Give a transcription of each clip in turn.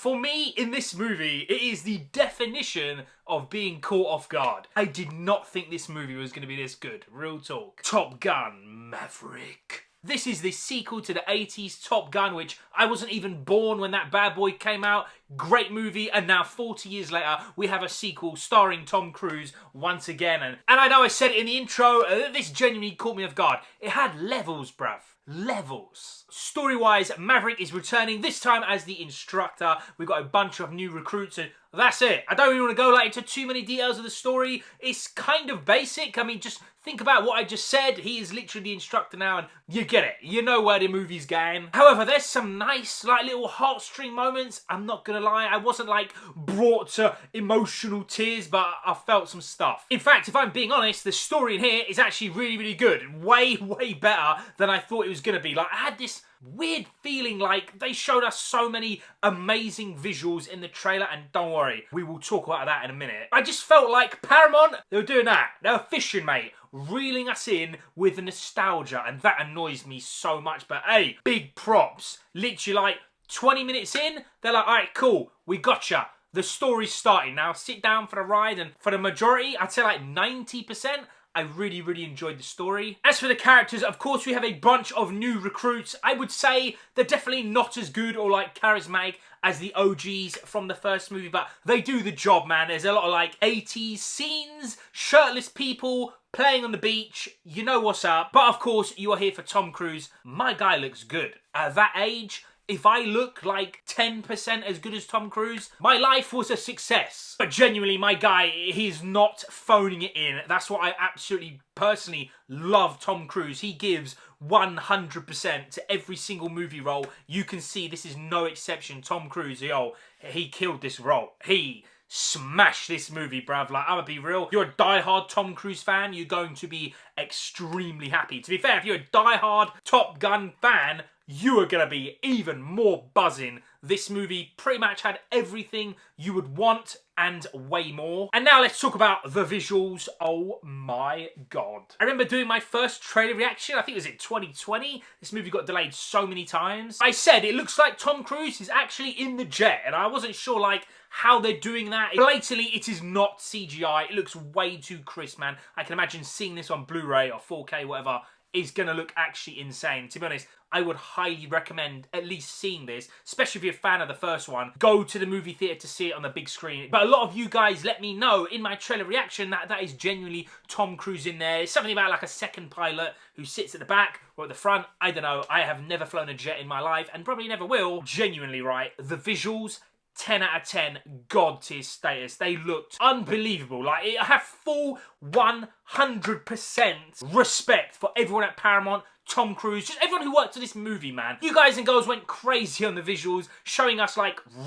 For me, in this movie, it is the definition of being caught off guard. I did not think this movie was going to be this good. Real talk. Top Gun Maverick. This is the sequel to the 80s Top Gun, which I wasn't even born when that bad boy came out. Great movie, and now 40 years later, we have a sequel starring Tom Cruise once again. And I know I said it in the intro, this genuinely caught me off guard. It had levels, bruv. Levels. Story-wise, Maverick is returning, this time as the instructor. We've got a bunch of new recruits, and that's it. I don't really want to go into too many details of the story. It's kind of basic. I mean, just think about what I just said. He is literally the instructor now, and you get it. You know where the movie's going. However, there's some nice, little heartstring moments. I'm not gonna lie, I wasn't, brought to emotional tears, but I felt some stuff. In fact, if I'm being honest, the story in here is actually really, really good. Way, way better than I thought it was gonna be. I had this weird feeling like they showed us so many amazing visuals in the trailer, and don't worry, we will talk about that in a minute. I just felt like Paramount, they were doing that. They were fishing, mate. Reeling us in with nostalgia, and that annoys me so much. But hey, big props. Literally 20 minutes in, they're like, all right, cool, we gotcha. The story's starting now. Sit down for the ride, and for the majority, I'd say 90%, I really, really enjoyed the story. As for the characters, of course, we have a bunch of new recruits. I would say they're definitely not as good or charismatic as the OGs from the first movie, but they do the job, man. There's a lot of 80s scenes, shirtless people playing on the beach. You know what's up. But of course, you are here for Tom Cruise. My guy looks good. At that age, if I look 10% as good as Tom Cruise, my life was a success. But genuinely, my guy, he's not phoning it in. That's what I absolutely, personally love Tom Cruise. He gives 100% to every single movie role. You can see this is no exception. Tom Cruise, yo, he killed this role. He smash this movie, bruv. I'm gonna be real. You're a die-hard Tom Cruise fan, you're going to be extremely happy. To be fair, if you're a die-hard Top Gun fan, you are gonna be even more buzzing. This movie pretty much had everything you would want and way more. And now let's talk about the visuals. Oh my god. I remember doing my first trailer reaction, I think it was in 2020. This movie got delayed so many times. I said it looks like Tom Cruise is actually in the jet, and I wasn't sure how they're doing that. Blatantly, it is not CGI. It looks way too crisp, man. I can imagine seeing this on Blu-ray or 4K, whatever, is gonna look actually insane. To be honest, I would highly recommend at least seeing this, especially if you're a fan of the first one. Go to the movie theatre to see it on the big screen. But a lot of you guys let me know in my trailer reaction that is genuinely Tom Cruise in there. It's something about a second pilot who sits at the back or at the front. I don't know. I have never flown a jet in my life and probably never will. Genuinely, right? The visuals, 10 out of 10, god tier status. They looked unbelievable. I have full 100% respect for everyone at Paramount, Tom Cruise, just everyone who worked on this movie, man. You guys and girls went crazy on the visuals, showing us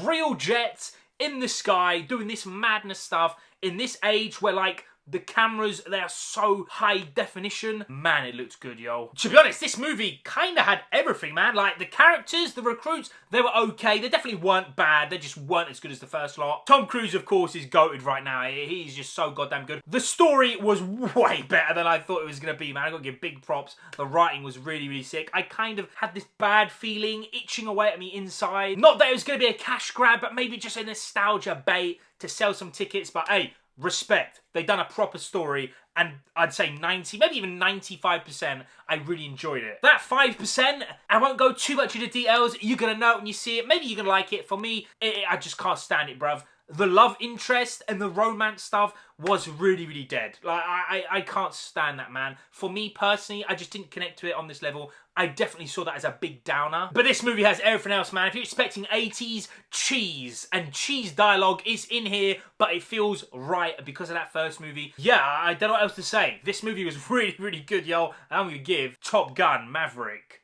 real jets in the sky, doing this madness stuff in this age where the cameras, they are so high definition. Man, it looks good, yo. To be honest, this movie kind of had everything, man. The characters, the recruits, they were okay. They definitely weren't bad. They just weren't as good as the first lot. Tom Cruise, of course, is goated right now. He's just so goddamn good. The story was way better than I thought it was going to be, man. I got to give big props. The writing was really, really sick. I kind of had this bad feeling itching away at me inside. Not that it was going to be a cash grab, but maybe just a nostalgia bait to sell some tickets. But hey, respect. They've done a proper story, and I'd say 90, maybe even 95%, I really enjoyed it. That 5%, I won't go too much into details. You're going to know it when you see it. Maybe you're going to like it. For me, I just can't stand it, bruv. The love interest and the romance stuff was really, really dead. I can't stand that, man. For me personally, I just didn't connect to it on this level. I definitely saw that as a big downer. But this movie has everything else, man. If you're expecting 80s cheese, and cheese dialogue is in here, but it feels right because of that first movie. Yeah, I don't know what else to say. This movie was really, really good, yo. And I'm going to give Top Gun Maverick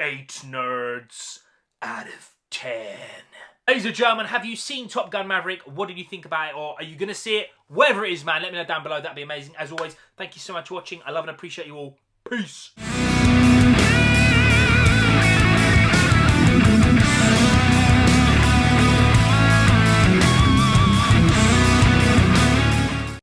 8 nerds out of 10. Ladies and gentlemen, have you seen Top Gun Maverick? What did you think about it? Or are you going to see it? Whatever it is, man, let me know down below. That'd be amazing. As always, thank you so much for watching. I love and appreciate you all. Peace.